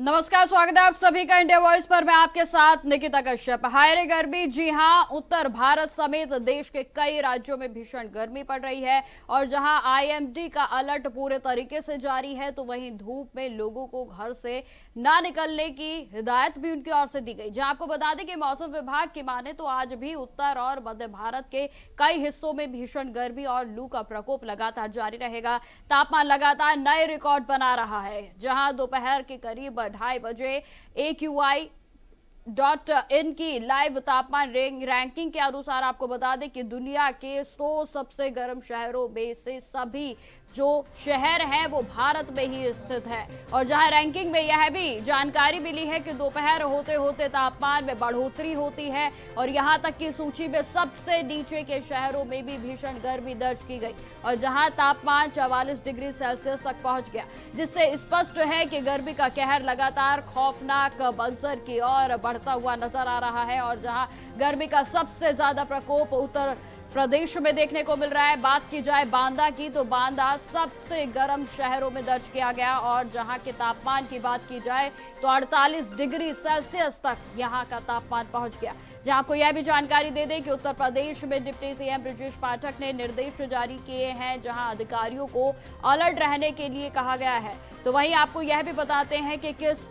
नमस्कार, स्वागत है आप सभी का इंडिया वॉइस पर। मैं आपके साथ निकिता कश्यप। हाय रे गर्मी, जी हां, उत्तर भारत समेत देश के कई राज्यों में भीषण गर्मी पड़ रही है और जहां आईएमडी का अलर्ट पूरे तरीके से जारी है, तो वहीं धूप में लोगों को घर से ना निकलने की हिदायत भी उनकी ओर से दी गई। जहां आपको बता दें कि मौसम विभाग की माने तो आज भी उत्तर और मध्य भारत के कई हिस्सों में भीषण गर्मी और लू का प्रकोप लगातार जारी रहेगा। तापमान लगातार नए रिकॉर्ड बना रहा है, जहां दोपहर के करीब 2:30 बजे AQI.in की लाइव तापमान रैंकिंग के अनुसार आपको बता दें कि दुनिया के 100 सबसे गर्म शहरों में से सभी जो शहर है वो भारत में ही स्थित है। और जहां रैंकिंग में यह भी जानकारी मिली है कि दोपहर होते होते तापमान में बढ़ोतरी होती है और यहां तक कि सूची में सबसे नीचे के शहरों में भी भीषण गर्मी दर्ज की गई और जहां तापमान 44 डिग्री सेल्सियस तक पहुंच गया, जिससे स्पष्ट है कि गर्मी का कहर लगातार खौफनाक मंजर की ओर बढ़ता हुआ नजर आ रहा है। और जहां गर्मी का सबसे ज्यादा प्रकोप उत्तर प्रदेश में देखने को मिल रहा है। बात की जाए बांदा की, तो बांदा सबसे गर्म शहरों में दर्ज किया गया और जहां के तापमान की बात की जाए तो 48 डिग्री सेल्सियस तक यहां का तापमान पहुंच गया। जहां आपको यह भी जानकारी दे दें कि उत्तर प्रदेश में डिप्टी सीएम ब्रजेश पाठक ने निर्देश जारी किए हैं, जहां अधिकारियों को अलर्ट रहने के लिए कहा गया है। तो वहीं आपको यह भी बताते हैं कि किस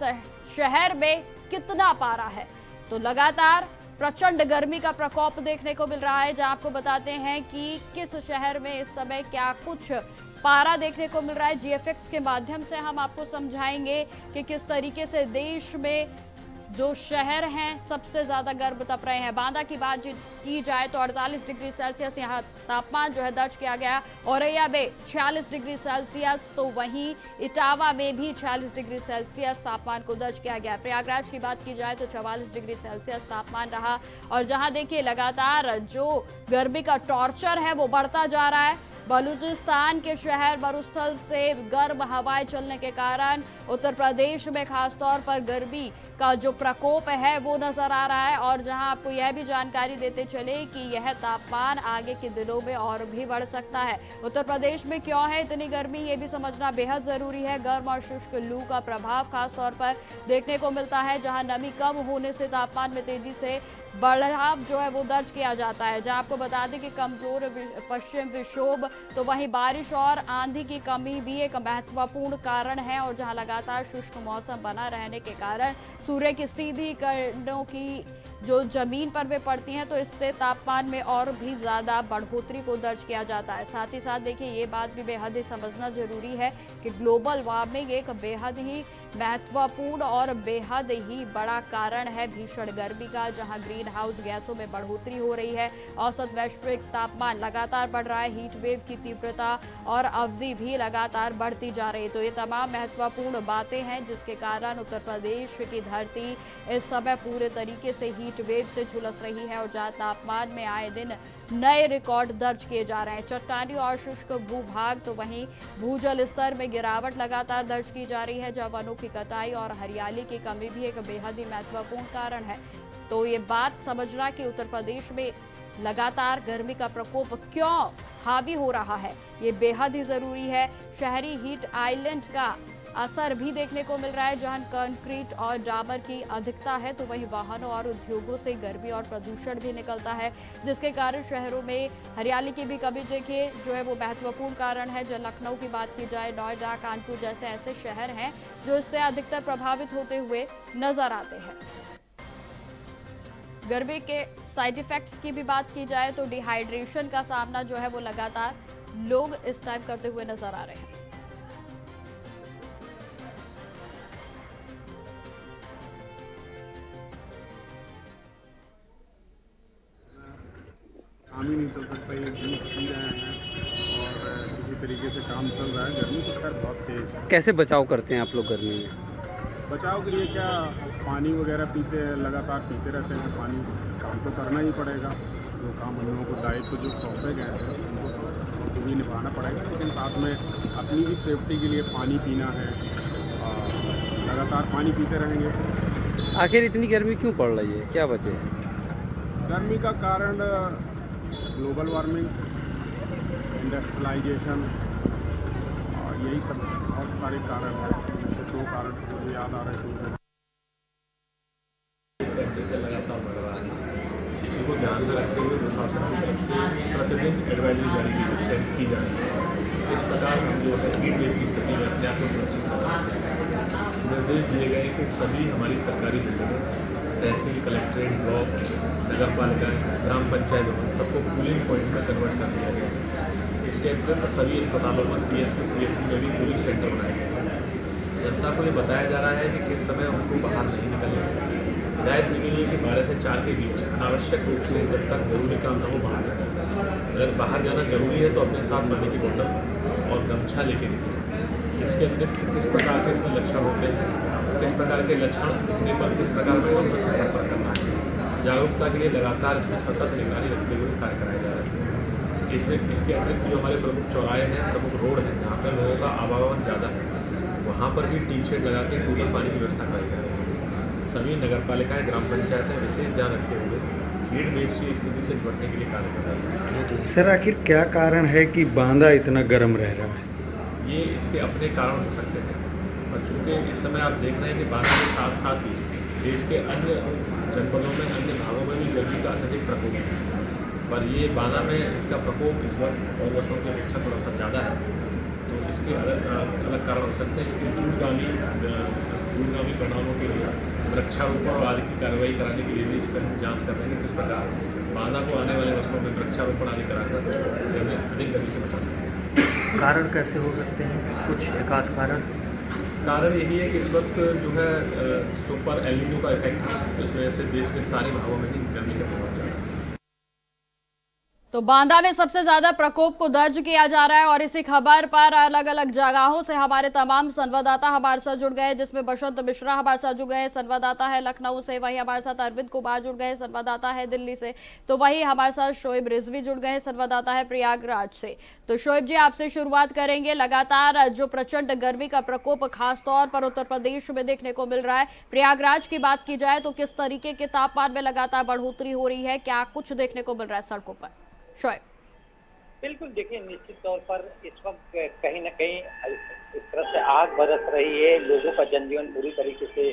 शहर में कितना पारा है। तो लगातार प्रचंड गर्मी का प्रकोप देखने को मिल रहा है, जहां आपको बताते हैं कि किस शहर में इस समय क्या कुछ पारा देखने को मिल रहा है। जीएफएक्स के माध्यम से हम आपको समझाएंगे कि किस तरीके से देश में जो शहर हैं सबसे ज्यादा गर्म तप रहे हैं। बांदा की बात की जाए तो 48 डिग्री सेल्सियस यहाँ तापमान जो है दर्ज किया गया। औरैया में 46 डिग्री सेल्सियस, तो वहीं इटावा में भी 46 डिग्री सेल्सियस तापमान को दर्ज किया गया। प्रयागराज की बात की जाए तो 44 डिग्री सेल्सियस तापमान रहा और जहां देखिए लगातार जो गर्मी का टॉर्चर है वो बढ़ता जा रहा है। बलूचिस्तान के शहर मरुस्थल से गर्म हवाएं चलने के कारण उत्तर प्रदेश में खासतौर पर गर्मी का जो प्रकोप है वो नजर आ रहा है। और जहां आपको यह भी जानकारी देते चले कि यह तापमान आगे के दिनों में और भी बढ़ सकता है। उत्तर प्रदेश में क्यों है इतनी गर्मी, ये भी समझना बेहद जरूरी है। गर्म और शुष्क लू का प्रभाव खासतौर पर देखने को मिलता है, जहां नमी कम होने से तापमान में तेजी से बढ़ाव जो है वो दर्ज किया जाता है। जहां आपको बता दें कि कमजोर पश्चिम विक्षोभ, तो वहीं बारिश और आंधी की कमी भी एक महत्वपूर्ण कारण है। और जहां लगातार शुष्क मौसम बना रहने के कारण सूर्य की सीधी किरणों की जो जमीन पर वे पड़ती हैं, तो इससे तापमान में और भी ज्यादा बढ़ोतरी को दर्ज किया जाता है। साथ ही साथ देखिए ये बात भी बेहद ही समझना जरूरी है कि ग्लोबल वार्मिंग एक बेहद ही महत्वपूर्ण और बेहद ही बड़ा कारण है भीषण गर्मी का, जहां ग्रीन हाउस गैसों में बढ़ोतरी हो रही है। औसत वैश्विक तापमान लगातार बढ़ रहा है, हीट वेव की तीव्रता और अवधि भी लगातार बढ़ती जा रही है। तो ये तमाम महत्वपूर्ण बातें हैं जिसके कारण उत्तर प्रदेश की धरती इस समय पूरे तरीके से हीट वेव से झुलस रही है और जहां तापमान में आए दिन नए रिकॉर्ड दर्ज किए जा रहे हैं। चट्टानी और शुष्क भूभाग, तो वहीं भूजल स्तर में गिरावट लगातार दर्ज की जा रही है, जहां वनों की कटाई और हरियाली की कमी भी एक बेहद ही महत्वपूर्ण कारण है। तो ये बात समझना कि उत्तर प्रदेश में लगातार गर्मी का प्रकोप क्यों हावी हो रहा है, ये बेहद ही जरूरी है। शहरी हीट आइलैंड का असर भी देखने को मिल रहा है, जहां कंक्रीट और डामर की अधिकता है, तो वहीं वाहनों और उद्योगों से गर्मी और प्रदूषण भी निकलता है, जिसके कारण शहरों में हरियाली की भी कमी देखिए जो है वो महत्वपूर्ण कारण है। जब लखनऊ की बात की जाए, नोएडा, कानपुर जैसे ऐसे शहर हैं जो इससे अधिकतर प्रभावित होते हुए नजर आते हैं। गर्मी के साइड इफेक्ट्स की भी बात की जाए तो डिहाइड्रेशन का सामना जो है वो लगातार लोग इस टाइम करते हुए नजर आ रहे हैं। काम ही नहीं चल सकता, ये जूस पी रहे हैं और किसी तरीके से काम चल रहा है। गर्मी तो खैर बहुत तेज है। कैसे बचाव करते हैं आप लोग गर्मी में? बचाव के लिए क्या, पानी वगैरह पीते, लगातार पीते रहते हैं पानी। काम तो करना ही पड़ेगा, जो काम हम लोगों को दायित्व जो सौंपे गए हैं उनको तो भी निभाना पड़ेगा, लेकिन साथ में अपनी भी सेफ्टी के लिए पानी पीना है और लगातार पानी पीते रहेंगे। आखिर इतनी गर्मी क्यों पड़ रही है, क्या वजह है? गर्मी का कारण ग्लोबल वार्मिंग, इंडस्ट्रियलाइजेशन और यही सब बहुत सारे कारण हैं। दो कारण मुझे याद आ रहे थे। टेम्परेचर लगातार बढ़ रहा है, इसी को ध्यान में रखते हुए प्रशासन की तरफ से प्रतिदिन एडवाइजरी जारी की जा रही है। इस प्रकार हम जो है हीट वेव की स्थिति में अपने आप को सुरक्षित कर सकते हैं। निर्देश दिए गए कि सभी हमारी सरकारी बिल्डिंगें, तहसील, कलेक्ट्रेट, ब्लॉक, नगर पालिका, ग्राम पंचायत भवन सबको कूलिंग पॉइंट में कन्वर्ट कर दिया गया है। इसके अतिरिक्त सभी अस्पतालों में PSC, CSC में भी कूलिंग सेंटर बनाए गए हैं। जनता को ये बताया जा रहा है कि किस समय उनको बाहर नहीं निकलना। हिदायत दी गई है कि 12 से 4 के बीच अनावश्यक रूप से जब तक ज़रूरी काम न हो बाहर जाना। अगर बाहर जाना जरूरी है तो अपने साथ पानी की बोतल और गमछा लेके निकलें। इसके अतिरिक्त किस प्रकार के इसमें लक्षण होते हैं, किस प्रकार के लक्षण दिखने पर किस प्रकार के डॉक्टर से संपर्क करना है, जागरूकता के लिए लगातार इसमें सतत निगरानी रखते हुए कार्य कराया जा रहा है। इसके अतिरिक्त जो हमारे प्रमुख चौराहे हैं, प्रमुख रोड हैं, जहाँ पर लोगों का आवागमन ज़्यादा है, वहाँ पर भी टीन शेड लगा के कूलर पानी की व्यवस्था कराई जा रही है। सभी नगर पालिकाएँ, ग्राम पंचायतें विशेष ध्यान रखते हुए हीट वेव की स्थिति से निपटने के लिए कार्य कर रही है। सर, आखिर क्या कारण है कि बांदा इतना गर्म रह रहा है? ये इसके अपने कारण हो सकते हैं, और चूँकि इस समय आप देख रहे हैं कि बांदा के साथ साथ ही देश के अन्य जनपदों में, अन्य भागों में भी गर्मी का अत्यधिक प्रकोप है, पर ये बांदा में इसका प्रकोप इस वर्ष और वर्षों की अपेक्षा थोड़ा सा ज़्यादा है। तो इसके अलग कारण हो सकते हैं। इसके दूरगामी परिणामों के लिए वृक्षारोपण और आदि की कार्रवाई कराने के लिए भी इस पर हम जाँच कर रहे हैं कि किस प्रकार बांदा को आने वाले वर्षों में वृक्षारोपण आदि कराकर अधिक गर्मी से बचा सकते हैं। कारण कैसे हो सकते हैं? कुछ एकाध कारण यही है कि इस वर्ष जो है सुपर एल नीनो का इफेक्ट है, तो इस वजह से देश के सारे भागों में ही गर्मी का प्रभाव ज़्यादा है। तो बांदा में सबसे ज्यादा प्रकोप को दर्ज किया जा रहा है और इसी खबर पर अलग अलग जगहों से हमारे तमाम संवाददाता हमारे साथ जुड़ गए, जिसमें बसंत मिश्रा हमारे साथ जुड़ गए, संवाददाता है लखनऊ से, वहीं हमारे साथ अरविंद कुमार जुड़ गए, संवाददाता है दिल्ली से, तो वहीं हमारे साथ शोएब रिजवी जुड़ गए, संवाददाता है प्रयागराज से। तो शोएब जी, आपसे शुरुआत करेंगे। लगातार जो प्रचंड गर्मी का प्रकोप खासतौर पर उत्तर प्रदेश में देखने को मिल रहा है, प्रयागराज की बात की जाए तो किस तरीके के तापमान में लगातार बढ़ोतरी हो रही है, क्या कुछ देखने को मिल रहा है सड़कों पर? शोएब। बिल्कुल, देखिए निश्चित तौर पर इस वक्त कहीं न कहीं इस तरह से आग बरस रही है। लोगों का जनजीवन पूरी तरीके से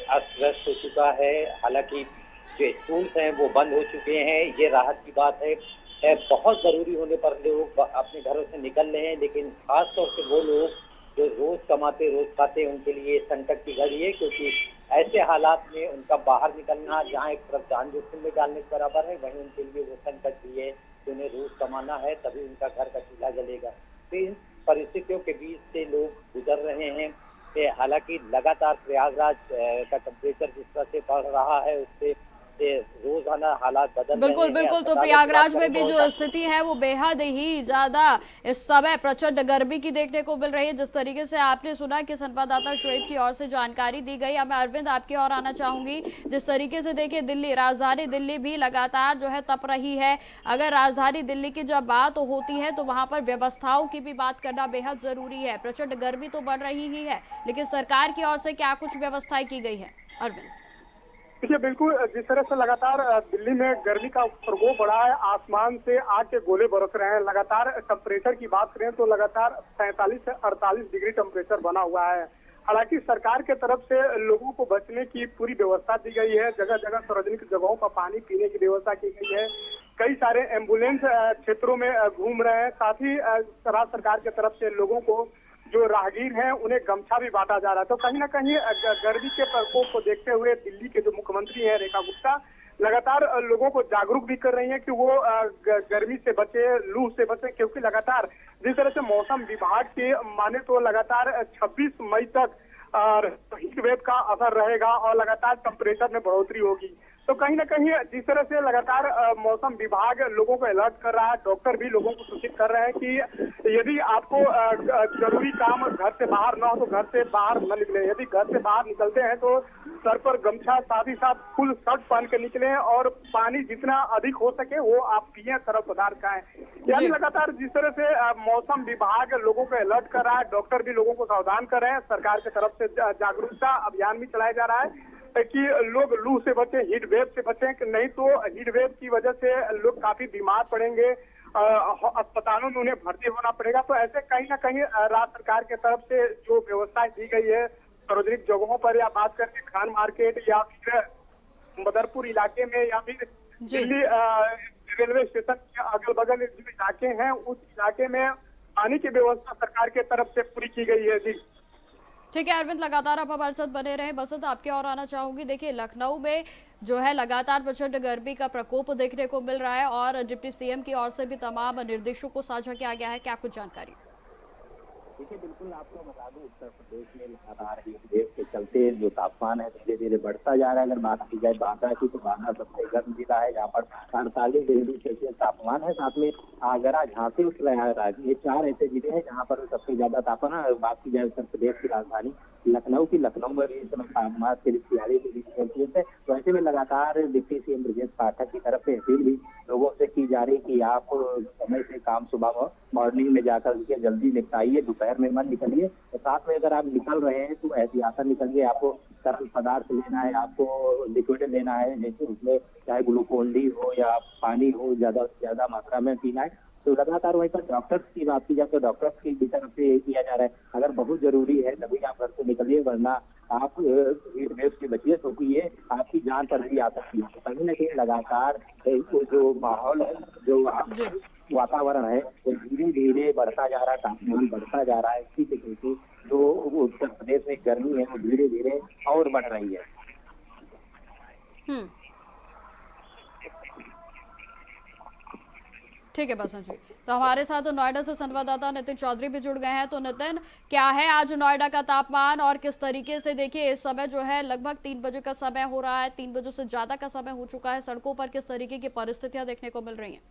अस्त व्यस्त हो चुका है। हालांकि जो स्कूल्स हैं वो बंद हो चुके हैं, ये राहत की बात है। बहुत ज़रूरी होने पर लोग अपने घरों से निकल रहे हैं, लेकिन खास तौर से वो लोग जो रोज कमाते रोज खाते उनके लिए संकट की घड़ी है, क्योंकि ऐसे हालात में उनका बाहर निकलना जहाँ एक तरफ जान जोखिम में डालने के बराबर है, वहीं उनके लिए वो संकट भी है कि उन्हें रोज कमाना है, तभी उनका घर का चूल्हा जलेगा। तो इन परिस्थितियों के बीच से लोग गुजर रहे हैं। हालांकि लगातार प्रयागराज का टेम्परेचर जिस तरह से बढ़ रहा है, उससे रोजाना हालात बदल बिल्कुल बिल्कुल। तो प्रयागराज में भी जो स्थिति है वो बेहद ही ज्यादा इस समय प्रचंड गर्मी की देखने को मिल रही है। जिस तरीके से आपने सुना कि संवाददाता शोएब की ओर से जानकारी दी गई। अब मैं अरविंद आपकी ओर आना चाहूंगी। जिस तरीके से देखिए दिल्ली, राजधानी दिल्ली भी लगातार जो है तप रही है। अगर राजधानी दिल्ली की जब बात होती है तो वहां पर व्यवस्थाओं की भी बात करना बेहद जरूरी है। प्रचंड गर्मी तो बढ़ रही ही है, लेकिन सरकार की ओर से क्या कुछ व्यवस्थाएं की गई है? अरविंद। देखिए, बिल्कुल जिस तरह से लगातार दिल्ली में गर्मी का प्रकोप बढ़ा है, आसमान से आग के गोले बरस रहे हैं। लगातार टेम्परेचर की बात करें तो लगातार 47 से 48 डिग्री टेम्परेचर बना हुआ है। हालांकि सरकार के तरफ से लोगों को बचने की पूरी व्यवस्था दी गई है। जगह जगह सार्वजनिक जगहों पर पानी पीने की व्यवस्था की गई है। कई सारे एम्बुलेंस क्षेत्रों में घूम रहे हैं। साथ ही राज्य सरकार की तरफ से लोगों को जो राहगीर हैं उन्हें गमछा भी बांटा जा रहा है। तो कहीं ना कहीं गर्मी के प्रकोप को देखते हुए दिल्ली के जो मुख्यमंत्री हैं रेखा गुप्ता लगातार लोगों को जागरूक भी कर रही हैं कि वो गर्मी से बचे, लू से बचे, क्योंकि लगातार जिस तरह से मौसम विभाग के माने तो लगातार 26 मई तक हीट वेव का असर रहेगा और लगातार टेम्परेचर में बढ़ोतरी होगी। तो कहीं ना कहीं जिस तरह से लगातार मौसम विभाग लोगों को अलर्ट कर रहा है, डॉक्टर भी लोगों को सूचित कर रहे हैं कि यदि आपको जरूरी काम घर से बाहर ना हो तो घर से बाहर न निकले। यदि घर से बाहर निकलते हैं तो सर पर गमछा, साथ ही साथ फुल शर्ट पहन के निकले और पानी जितना अधिक हो सके वो आप पिए, तरल पदार्थ खाएं। यानी लगातार जिस तरह से मौसम विभाग लोगों को अलर्ट कर रहा है, डॉक्टर भी लोगों को सावधान कर रहे हैं। सरकार की तरफ से जागरूकता अभियान भी चलाया जा रहा है कि लोग लू से बचें, हीट वेव से बचें, नहीं तो हीट वेव की वजह से लोग काफी बीमार पड़ेंगे। अस्पतालों में उन्हें भर्ती होना पड़ेगा। तो ऐसे कहीं ना कहीं राज्य सरकार की तरफ से जो व्यवस्थाएं दी गई है सार्वजनिक जगहों पर, या बात करके खान मार्केट या फिर मदरपुर इलाके में या फिर दिल्ली रेलवे स्टेशन के अगल बगल जो इलाके हैं उस इलाके में पानी की व्यवस्था सरकार की तरफ से पूरी की गई है। जी ठीक है अरविंद, लगातार आप हमारे साथ बने रहे। बसंत, आपके और आना चाहूंगी। देखिए लखनऊ में जो है लगातार प्रचंड गर्मी का प्रकोप देखने को मिल रहा है और डिप्टी सीएम की ओर से भी तमाम निर्देशों को साझा किया गया है, क्या कुछ जानकारी? देखिए बिल्कुल आपको बता दूं, उत्तर प्रदेश में लगातार वेव के चलते जो तापमान है धीरे धीरे बढ़ता जा रहा है। अगर बात की जाए बांदा की, तो बांदा सबसे गर्म जिला है, यहाँ पर 48 डिग्री सेल्सियस तापमान है। साथ में आगरा, झांसी और प्रयागराज, ये 4 ऐसे जिले हैं जहाँ पर सबसे ज्यादा तापमान है। बात की जाए उत्तर प्रदेश की राजधानी लखनऊ में भी इस समय तापमान करीब 46 डिग्री सेल्सियस है। तो ऐसे में लगातार डिप्टी सीएम ब्रजेश पाठक की तरफ से अपील भी लोगों से की जा रही कि आप समय से काम सुबह मॉर्निंग में जाकर के जल्दी निपटाइए, दोपहर में मत निकलिए। तो साथ में अगर आप निकल रहे हैं तो एहतियातन निकलिए। आपको तरल पदार्थ लेना है, आपको लिक्विड लेना है, जैसे उसमें चाहे ग्लूकोन डी हो या पानी हो, ज्यादा से ज्यादा मात्रा में पीना है। तो लगातार वहीं पर डॉक्टर्स की बात की जाए तो डॉक्टर्स की भी तरफ से ये किया जा रहा है, अगर बहुत जरूरी है तभी आप घर से निकलिए, वरना आप हीट वेव से बचिए, क्योंकि ये आपकी जान पर भी आ सकती है। कहीं न कहीं लगातार जो माहौल है, जो वातावरण है, वो धीरे धीरे बढ़ता जा रहा है, तापमान बढ़ता जा रहा है। इसी के चलते जो उत्तर प्रदेश में गर्मी है वो धीरे धीरे और बढ़ रही है। ठीक है बसंत जी, तो हमारे साथ नोएडा से संवाददाता नितिन चौधरी भी जुड़ गए हैं। तो नितिन, क्या है आज नोएडा का तापमान और किस तरीके से, देखिए इस समय जो है लगभग 3 बजे का समय हो रहा है, 3 बजे से ज्यादा का समय हो चुका है, सड़कों पर किस तरीके की परिस्थितियां देखने को मिल रही हैं?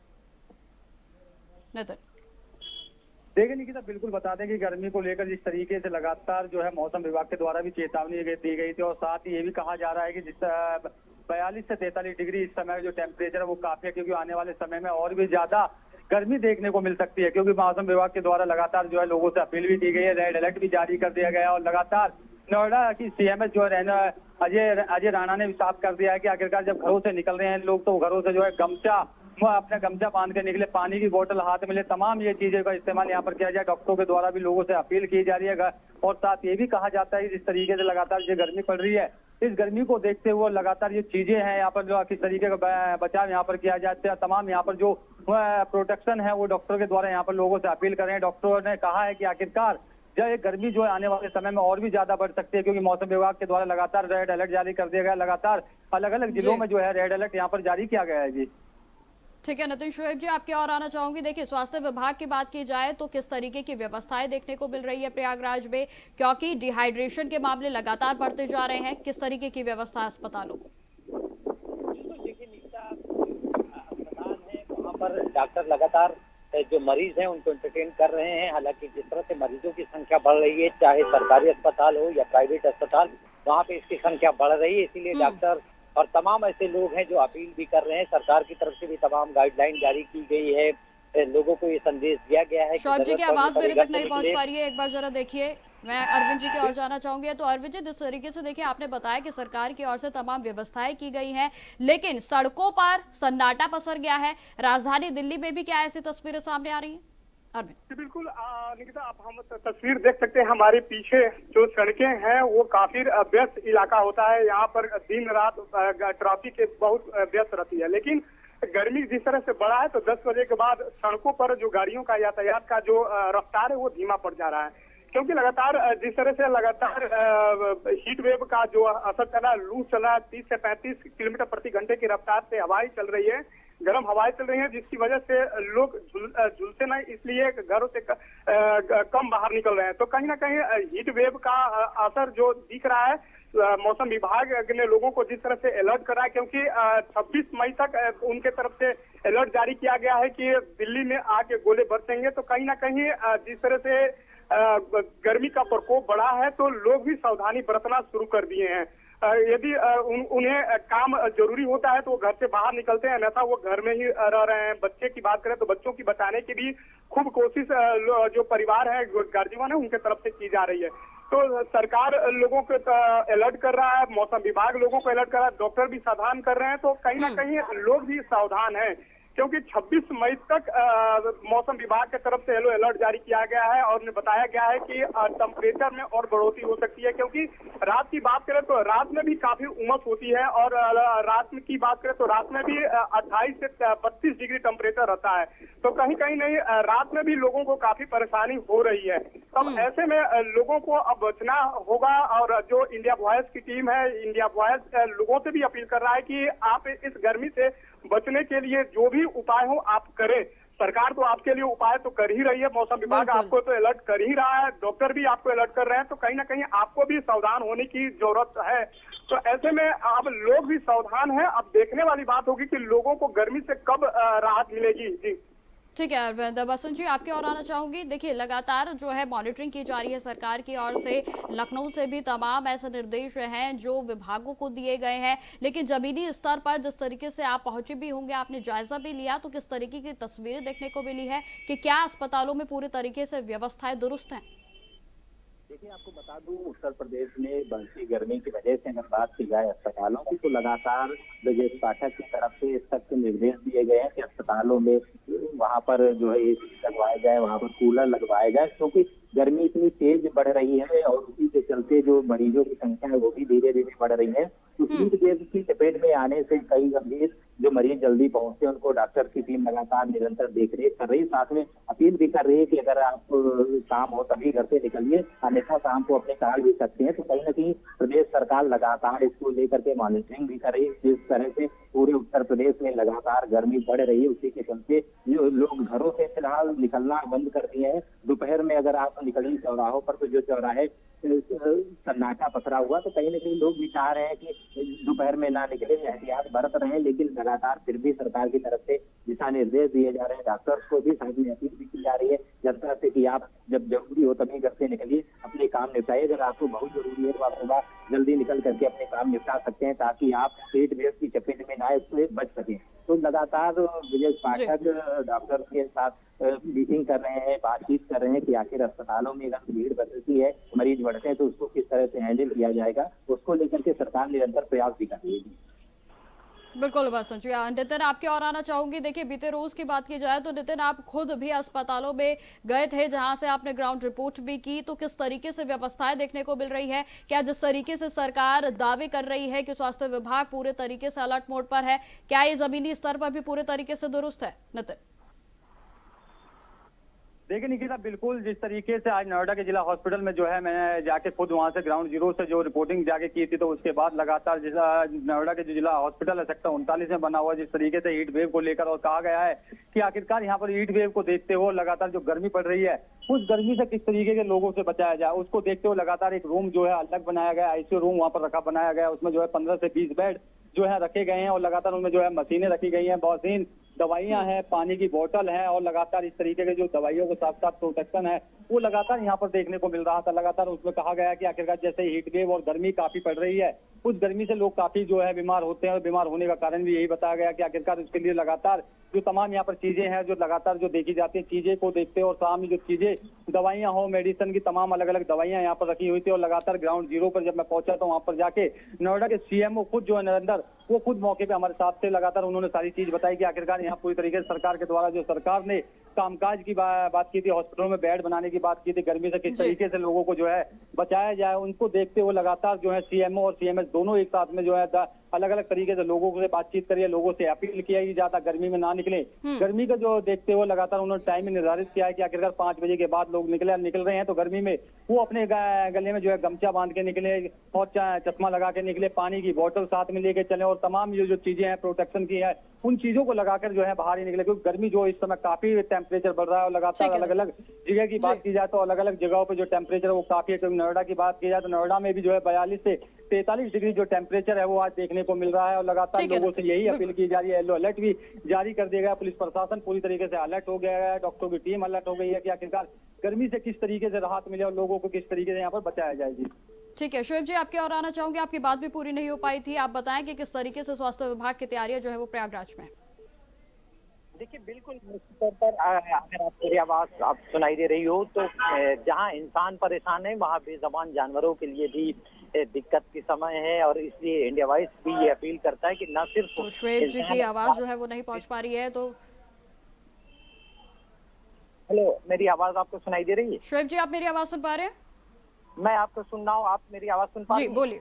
नितिन देखिए निकिता, बिल्कुल बता दें कि गर्मी को लेकर जिस तरीके से लगातार जो है मौसम विभाग के द्वारा भी चेतावनी दी गई थी, और साथ ही ये भी कहा जा रहा है कि जिस 42 से 43 डिग्री इस समय जो टेम्परेचर है वो काफी है, क्योंकि आने वाले समय में और भी ज्यादा गर्मी देखने को मिल सकती है। क्योंकि मौसम विभाग के द्वारा लगातार जो है लोगों से अपील भी की गई है, रेड अलर्ट भी जारी कर दिया गया है। और लगातार नोएडा की सीएमएस जो है अजय राणा ने भी साफ कर दिया है कि आखिरकार जब घरों से निकल रहे हैं लोग तो घरों से जो है अपना गमछा बांध के निकले, पानी की बोतल हाथ में ले, तमाम ये चीजें का इस्तेमाल यहाँ पर किया जाए। डॉक्टरों के द्वारा भी लोगों से अपील की जा रही है। और साथ ये भी कहा जाता है कि जिस तरीके से लगातार ये गर्मी पड़ रही है, इस गर्मी को देखते हुए लगातार ये चीजें हैं यहाँ पर जो किस तरीके का बचाव यहाँ पर किया जाता है, तमाम यहाँ पर जो प्रोटेक्शन है वो डॉक्टर के द्वारा यहाँ पर लोगों से अपील कर रहे हैं। डॉक्टरों ने कहा है कि आखिरकार जब ये गर्मी जो है आने वाले समय में और भी ज्यादा बढ़ सकती है, क्योंकि मौसम विभाग के द्वारा लगातार रेड अलर्ट जारी कर दिया गया। लगातार अलग अलग जिलों में जो है रेड अलर्ट यहाँ पर जारी किया गया है। जी ठीक है नितिन, शुएब जी आपके और आना चाहूंगी। देखिए स्वास्थ्य विभाग की बात की जाए तो किस तरीके की व्यवस्थाएं देखने को मिल रही है प्रयागराज में, क्योंकि डिहाइड्रेशन के मामले लगातार बढ़ते जा रहे हैं, किस तरीके की व्यवस्था है अस्पतालों को? देखिए निकिता, अस्पताल है वहाँ पर डॉक्टर लगातार जो मरीज हैं उनको एंटरटेन कर रहे हैं। हालांकि जिस तरह से मरीजों की संख्या बढ़ रही है, चाहे सरकारी अस्पताल हो या प्राइवेट अस्पताल, वहाँ पे इसकी संख्या बढ़ रही है। इसीलिए डॉक्टर और तमाम ऐसे लोग हैं जो अपील भी कर रहे हैं। सरकार की तरफ से भी तमाम गाइडलाइन जारी की गई है, लोगों को ये संदेश दिया गया है। शौर्य जी की आवाज मेरे तक नहीं पहुंच पा रही है, एक बार जरा देखिए। मैं अरविंद जी की ओर जाना चाहूंगी। तो अरविंद जी, जिस तरीके से देखिए आपने बताया कि सरकार की ओर से तमाम व्यवस्थाएं की गई हैं, लेकिन सड़कों पर सन्नाटा पसर गया है। राजधानी दिल्ली में भी क्या ऐसी तस्वीरें सामने आ रही हैं? बिल्कुल निकिता, आप हम तस्वीर देख सकते हैं। हमारे पीछे जो सड़कें हैं वो काफी व्यस्त इलाका होता है, यहाँ पर दिन रात ट्रैफिक बहुत व्यस्त रहती है। लेकिन गर्मी जिस तरह से बढ़ा है तो 10 बजे के बाद सड़कों पर जो गाड़ियों का यातायात का जो रफ्तार है वो धीमा पड़ जा रहा है, क्योंकि लगातार जिस तरह से लगातार हीट वेव का जो असर चला, लू चला, 30 से 35 किलोमीटर प्रति घंटे की रफ्तार से हवाएं चल रही है, गर्म हवाएं चल रही हैं, जिसकी वजह से लोग झुलसे नहीं, इसलिए घरों से कम बाहर निकल रहे हैं। तो कहीं ना कहीं हीट वेव का असर जो दिख रहा है, मौसम विभाग ने लोगों को जिस तरह से अलर्ट करा है, क्योंकि 26 मई तक उनके तरफ से अलर्ट जारी किया गया है कि दिल्ली में आके गोले बरसेंगे। तो कहीं ना कहीं जिस तरह से गर्मी का प्रकोप बढ़ा है तो लोग भी सावधानी बरतना शुरू कर दिए हैं। यदि उन्हें काम जरूरी होता है तो वो घर से बाहर निकलते हैं, अन्यथा वो घर में ही रह रहे हैं। बच्चे की बात करें तो बच्चों की बचाने की भी खूब कोशिश जो परिवार है, गार्जियन है, उनके तरफ से की जा रही है। तो सरकार लोगों को अलर्ट कर रहा है, मौसम विभाग लोगों को अलर्ट कर रहा है, डॉक्टर भी सावधान कर रहे हैं। तो कहीं ना कहीं लोग भी सावधान हैं, क्योंकि 26 मई तक मौसम विभाग की तरफ से येलो अलर्ट जारी किया गया है और उन्हें बताया गया है कि टेम्परेचर में और बढ़ोतरी हो सकती है, क्योंकि रात की बात करें तो रात में भी काफी उमस होती है और रात में की बात करें तो रात में भी 28 से 32 डिग्री टेम्परेचर रहता है। तो कहीं कहीं नहीं रात में भी लोगों को काफी परेशानी हो रही है। तब ऐसे में लोगों को अब बचना होगा और जो इंडिया वॉयस की टीम है, इंडिया वॉयस लोगों से भी अपील कर रहा है कि आप इस गर्मी से बचने के लिए जो भी उपाय हो आप करें। सरकार तो आपके लिए उपाय तो कर ही रही है, मौसम विभाग आपको तो अलर्ट कर ही रहा है, डॉक्टर भी आपको अलर्ट कर रहे हैं, तो कहीं ना कहीं आपको भी सावधान होने की जरूरत है। तो ऐसे में अब लोग भी सावधान हैं। अब देखने वाली बात होगी कि लोगों को गर्मी से कब राहत मिलेगी। जी ठीक है अरविंद। बसंत जी आपके और आना चाहूंगी। देखिए लगातार जो है मॉनिटरिंग की जा रही है सरकार की ओर से, लखनऊ से भी तमाम ऐसे निर्देश हैं जो विभागों को दिए गए हैं, लेकिन जमीनी स्तर पर जिस तरीके से आप पहुंचे भी होंगे, आपने जायजा भी लिया, तो किस तरीके की तस्वीरें देखने को मिली है कि क्या अस्पतालों में पूरे तरीके से व्यवस्थाएं दुरुस्त हैं? देखिए आपको बता दूं, उत्तर प्रदेश में बढ़ती गर्मी की वजह से अगर बात की जाए अस्पतालों की, तो लगातार ब्रजेश पाठक की तरफ से सख्त निर्देश दिए गए हैं कि अस्पतालों में वहां पर जो है एसी लगवाया जाए, वहां पर कूलर लगवाया जाए, क्योंकि गर्मी इतनी तेज बढ़ रही है और उसी के चलते जो मरीजों की संख्या है वो भी धीरे धीरे बढ़ रही है। तो हीट वेव की चपेट में आने से कई गंभीर जो मरीज जल्दी पहुंचते हैं उनको डॉक्टर की टीम लगातार निरंतर देखरेख कर रही है। साथ में अपील भी कर रही है कि अगर आप काम हो तभी घर से निकलिए, अन्यथा शाम को अपने टाल भी सकते हैं। तो कहीं ना कहीं प्रदेश सरकार लगातार इसको लेकर के मॉनिटरिंग भी कर रही है। जिस तरह से पूरे उत्तर प्रदेश में लगातार गर्मी बढ़ रही है, उसी के चलते जो लोग घरों से फिलहाल निकलना बंद कर दिए हैं। दोपहर में अगर आप निकलिए चौराहों पर, तो जो चौराहे सन्नाटा पसरा हुआ, तो कहीं ना कहीं लोग भी चाह रहे हैं कि दोपहर में ना निकले, एहतियात बरत रहे हैं, लेकिन लगातार फिर भी सरकार की तरफ से दिशा निर्देश दिए जा रहे हैं। डॉक्टर्स को भी साथ में अपील भी की जा रही है जनता से कि आप जब जरूरी हो तभी घर से निकलिए, अपने काम निपटाइए। अगर आपको बहुत जरूरी है तो आप सुबह जल्दी निकल करके अपने काम निपटा सकते हैं, ताकि आप हीट वेव की चपेट में ना आए, उससे बच सकें। तो लगातार ब्रजेश पाठक डॉक्टर के साथ मीटिंग कर रहे हैं, बातचीत कर रहे हैं कि आखिर अस्पतालों में अगर भीड़ बढ़ती है, मरीज बढ़ते हैं, तो उसको किस तरह से हैंडल किया जाएगा, उसको लेकर के सरकार निरंतर प्रयास भी कर रही है। बिल्कुल बसंत जी। नितिन आपके और आना चाहूंगी। देखिए बीते रोज की बात की जाए तो नितिन आप खुद भी अस्पतालों में गए थे जहां से आपने ग्राउंड रिपोर्ट भी की, तो किस तरीके से व्यवस्थाएं देखने को मिल रही है? क्या जिस तरीके से सरकार दावे कर रही है कि स्वास्थ्य विभाग पूरे तरीके से अलर्ट मोड पर है, क्या ये जमीनी स्तर पर भी पूरे तरीके से दुरुस्त है? नितिन देखिए निकिता, बिल्कुल जिस तरीके से आज नोएडा के जिला हॉस्पिटल में जो है मैंने जाके खुद वहां से ग्राउंड जीरो से जो रिपोर्टिंग जाके की थी, तो उसके बाद लगातार जिस नोएडा के जो जिला हॉस्पिटल है सेक्टर 39 में बना हुआ, जिस तरीके से हीट वेव को लेकर और कहा गया है कि आखिरकार यहाँ पर हीट वेव को देखते हुए लगातार जो गर्मी पड़ रही है, उस गर्मी से किस तरीके के लोगों से बचाया जाए, उसको देखते हुए लगातार एक रूम जो है अलग बनाया गया, आईसीयू रूम वहां पर बनाया गया। उसमें जो है 15 से 20 बेड जो है रखे गए हैं और लगातार उनमें जो है मशीनें रखी गई हैं, मशीन दवाइयां हैं, पानी की बोतल है और लगातार इस तरीके के जो दवाइयों के साथ साथ प्रोटेक्शन है वो लगातार यहाँ पर देखने को मिल रहा था। लगातार उसमें कहा गया कि आखिरकार जैसे हीट वेव और गर्मी काफी पड़ रही है, उस गर्मी से लोग काफी जो है बीमार होते हैं और बीमार होने का कारण भी यही बताया गया कि आखिरकार उसके लिए लगातार जो तमाम यहाँ पर चीजें हैं जो लगातार जो देखी जाती है, चीजें को देखते और सामने जो चीजें दवाइयां हो, मेडिसिन की तमाम अलग अलग दवाइयां यहाँ पर रखी हुई थी। और लगातार ग्राउंड जीरो पर जब मैं पहुंचा तो वहां पर जाके नोएडा के सीएमओ खुद जो है नरेंद्र, वो खुद मौके पे हमारे साथ थे। लगातार उन्होंने सारी चीज बताई कि आखिरकार यहाँ पूरी तरीके से सरकार के द्वारा जो सरकार ने कामकाज की बात की थी, हॉस्पिटलों में बेड बनाने की बात की थी, गर्मी से किस तरीके से लोगों को जो है बचाया जाए, उनको देखते हुए लगातार जो है सीएमओ और सीएमएस दोनों एक साथ में जो है अलग अलग तरीके से लोगों से बातचीत करिए, लोगों से अपील किया कि ज्यादा गर्मी में ना निकले। गर्मी का जो देखते हुए लगातार उन्होंने टाइम निर्धारित किया है कि आखिरकार 5 बजे के बाद लोग निकल रहे हैं, तो गर्मी में वो अपने गले में जो है गमछा बांध के निकले और चश्मा लगा के निकले, पानी की बोतल साथ में लेके चले और तमाम ये जो चीजें हैं प्रोटेक्शन की है उन चीजों को लगाकर जो है बाहर ही निकले, क्योंकि गर्मी जो इस समय काफी टेम्परेचर बढ़ रहा है और लगातार अलग अलग जगह की बात की जाए तो अलग अलग जगहों पे जो टेम्परेचर है वो काफी है। नोएडा की बात की जाए तो नोएडा में भी जो है 42 से 43 डिग्री जो टेम्परेचर है वो आज देखने को मिल रहा है और लगातार लोगों से यही अपील की जा रही है। येलो अलर्ट भी जारी कर दिया गया, पुलिस प्रशासन पूरी तरीके से अलर्ट हो गया है, डॉक्टरों की टीम अलर्ट हो गई है कि आखिरकार गर्मी से किस तरीके से राहत मिले और लोगों को किस तरीके से यहाँ पर बचाया जाएगी। ठीक है शोएब जी, आपके और आना चाहूंगी। आपकी बात भी पूरी नहीं हो पाई थी, आप बताएं कि किस तरीके से स्वास्थ्य विभाग की तैयारियां जो है वो प्रयागराज में। देखिए बिल्कुल निश्चित तौर पर अगर आप मेरी आवाज आप सुनाई दे रही हो तो जहां इंसान परेशान है वहां बेज़बान जानवरों के लिए भी दिक्कत की समय है और इसलिए इंडिया वॉइस भी ये अपील करता है कि न सिर्फ तो शोएब जी की आवाज जो है वो नहीं पहुंच पा रही है, तो हेलो, मेरी आवाज आपको सुनाई दे रही है? शोएब जी, आप मेरी आवाज सुन पा रहे हैं? मैं आपको सुन रहा हूँ, आप मेरी आवाज सुन पा जी रही हैं? बोलिए।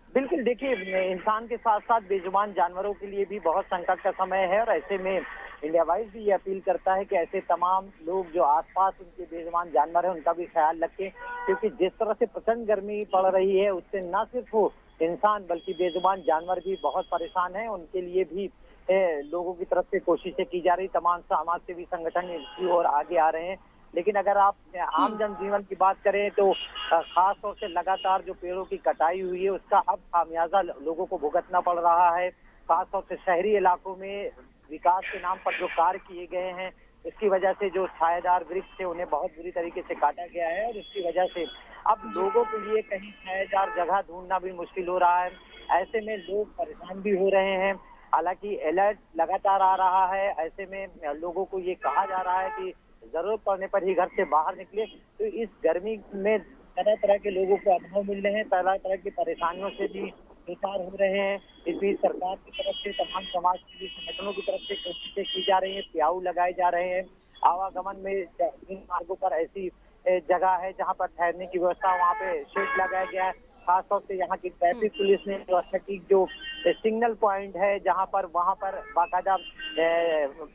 बिल्कुल, देखिए इंसान के साथ साथ बेजुबान जानवरों के लिए भी बहुत संकट का समय है, और ऐसे में इंडिया वाइज भी ये अपील करता है कि ऐसे तमाम लोग जो आसपास उनके बेजुबान जानवर हैं उनका भी ख्याल रखें, क्योंकि जिस तरह से प्रचंड गर्मी पड़ रही है उससे न सिर्फ वो इंसान बल्कि बेजुबान जानवर भी बहुत परेशान हैं। उनके लिए भी लोगों की तरफ से कोशिशें की जा रही, तमाम समाज सेवी संगठन इसकी ओर आगे आ रहे हैं। लेकिन अगर आप आम जनजीवन की बात करें तो खास तौर से लगातार जो पेड़ों की कटाई हुई है उसका अब खामियाजा लोगों को भुगतना पड़ रहा है। खास तौर से शहरी इलाकों में विकास के नाम पर जो कार्य किए गए हैं, इसकी वजह से जो छायादार वृक्ष थे उन्हें बहुत बुरी तरीके से काटा गया है, और इसकी वजह से अब लोगों के लिए कहीं छायादार जगह ढूंढना भी मुश्किल हो रहा है। ऐसे में लोग परेशान भी हो रहे हैं। हालांकि अलर्ट लगातार आ रहा है, ऐसे में लोगों को ये कहा जा रहा है कि जरूरत पड़ने पर ही घर से बाहर निकले। तो इस गर्मी में तरह तरह के लोगों को अनुभव मिल रहे हैं, तरह तरह की परेशानियों से भी दो चार हो रहे हैं। इस बीच सरकार की तरफ से, तमाम समाज सेवी संगठनों की तरफ से कोशिशें की जा रही है, प्याऊ लगाए जा रहे हैं। आवागमन में इन मार्गों पर ऐसी जगह है जहां पर ठहरने की व्यवस्था, वहां पे शेड लगाया गया है। खासतौर से यहाँ की ट्रैफिक पुलिस ने व्यवस्था की, जो सिग्नल पॉइंट है जहाँ पर, वहाँ पर बाकायदा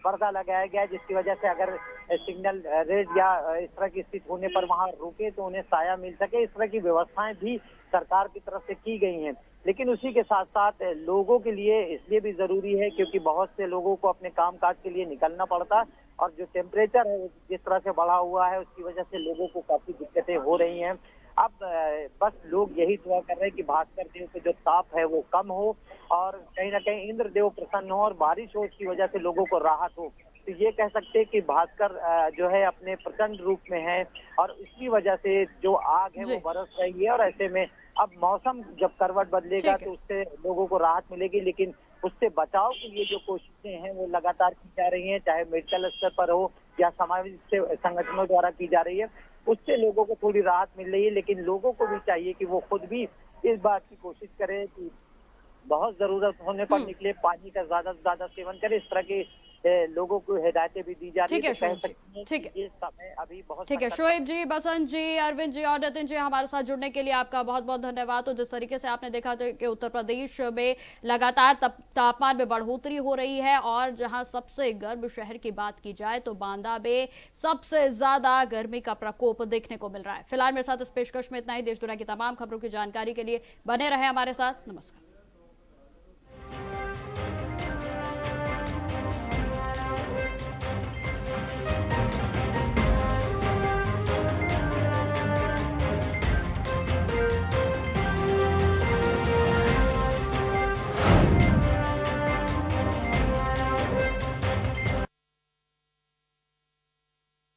पर्दा लगाया गया है, जिसकी वजह से अगर सिग्नल रेड या इस तरह की स्थिति होने पर वहाँ रुके तो उन्हें साया मिल सके। इस तरह की व्यवस्थाएं भी सरकार की तरफ से की गई हैं। लेकिन उसी के साथ साथ लोगों के लिए इसलिए भी जरूरी है क्योंकि बहुत से लोगों को अपने कामकाज के लिए निकलना पड़ता है, और जो टेम्परेचर है जिस तरह से बढ़ा हुआ है उसकी वजह से लोगों को काफी दिक्कतें हो रही हैं। अब बस लोग यही दुआ कर रहे हैं कि भास्कर देव पे जो ताप है वो कम हो, और कहीं ना कहीं इंद्र देव प्रसन्न हो और बारिश हो, उसकी वजह से लोगों को राहत हो। तो ये कह सकते हैं कि भास्कर जो है अपने प्रचंड रूप में है, और इसकी वजह से जो आग है वो बरस रही है। और ऐसे में अब मौसम जब करवट बदलेगा तो उससे लोगों को राहत मिलेगी, लेकिन उससे बचाव के लिए जो कोशिशें हैं वो लगातार की जा रही हैं, चाहे मेडिकल स्तर पर हो या सामाजिक संगठनों द्वारा की जा रही है, उससे लोगों को थोड़ी राहत मिल रही है। लेकिन लोगों को भी चाहिए कि वो खुद भी इस बात की कोशिश करें कि बहुत जरूरत होने पर निकले, पानी का ज्यादा से ज्यादा सेवन करें। इस तरह के लोगों को हिदायतें भी दी जा रही है। ठीक है, ये समय अभी बहुत ठीक है। शोएब जी, बसंत जी, अरविंद जी और नितिन जी, हमारे साथ जुड़ने के लिए आपका बहुत बहुत धन्यवाद। तो जिस तरीके से आपने देखा तो कि उत्तर प्रदेश में लगातार तापमान में बढ़ोतरी हो रही है, और जहां सबसे गर्म शहर की बात की जाए तो बांदा में सबसे ज्यादा गर्मी का प्रकोप देखने को मिल रहा है। फिलहाल मेरे साथ इस पेशकश में इतना ही। देश दुनिया की तमाम खबरों की जानकारी के लिए बने रहे हमारे साथ। नमस्कार।